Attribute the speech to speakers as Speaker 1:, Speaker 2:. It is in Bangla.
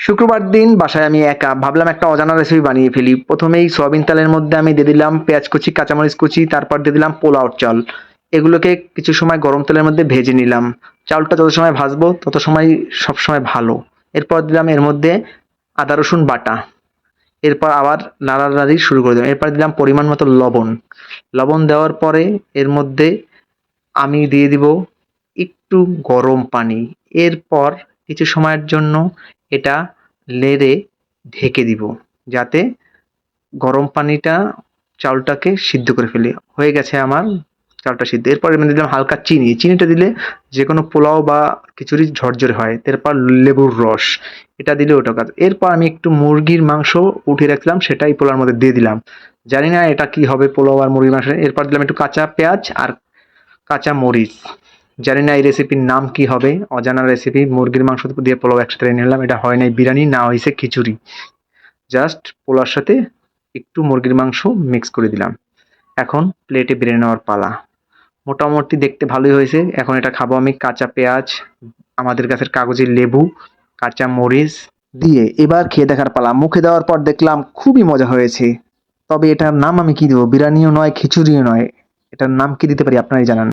Speaker 1: শুক্রবার দিন বাসায় আমি একা ভাবলাম একটা অজানা রেসিপি বানিয়ে ফেলি। প্রথমেই সয়াবিন তেলের মধ্যে আমি দিয়ে দিলাম পেঁয়াজ কুচি, কাঁচামরিচ কুচি, তারপর দিয়ে দিলাম পোলাওর চাল। এগুলোকে কিছু সময় গরম তেলের মধ্যে ভেজে নিলাম। চাউলটা যত সময় ভাজবো তত সময় সবসময় ভালো। এরপর দিলাম এর মধ্যে আদা রসুন বাটা। এরপর আবার নাড়ানাড়ি শুরু করে দিলাম। এরপর দিলাম পরিমাণ মতো লবণ। লবণ দেওয়ার পরে এর মধ্যে আমি দিয়ে দিব একটু গরম পানি। এরপর কিছু সময়ের জন্য এটা নেড়ে ঢেকে দিব, যাতে গরম পানিটা চাউলটাকে সিদ্ধ করে ফেলে। হয়ে গেছে আমার চাউলটা সিদ্ধ। এরপর এর মধ্যে দিলাম হালকা চিনি। চিনিটা দিলে যেকোনো পোলাও বা খিচুড়ি ঝরঝরে হয়। এরপর লেবুর রস, এটা দিলে ওটা কাজ। এরপর আমি একটু মুরগির মাংস উঠিয়ে রাখলাম, সেটা এই পোলাওর মধ্যে দিয়ে দিলাম। জানি না এটা কি হবে পোলাও আর মুরগির মাংস। এরপর দিলাম একটু কাঁচা পেঁয়াজ আর কাঁচা মরিচ। জানি না এই রেসিপির নাম কি হবে, অজানা রেসিপি। মুরগির মাংস দিয়ে পোলাও একসাথে নিলাম, এটা হয় নাই বিরিয়ানি, না হয়েছে খিচুড়ি। জাস্ট পোলাওর সাথে একটু মুরগির মাংস মিক্স করে দিলাম। এখন প্লেটে বেড়ে নেওয়ার পালা। মোটামুটি দেখতে ভালোই হয়েছে। এখন এটা খাবো আমি কাঁচা পেঁয়াজ, আমাদের গাছের কাগজি লেবু, কাঁচা মরিচ দিয়ে। এবার খেয়ে দেখার পালা। মুখে দেওয়ার পর দেখলাম খুবই মজা হয়েছে। তবে এটার নাম আমি কি দেবো? বিরিয়ানিও নয়, খিচুড়িও নয়। এটার নাম কি দিতে পারি আপনারাই জানান।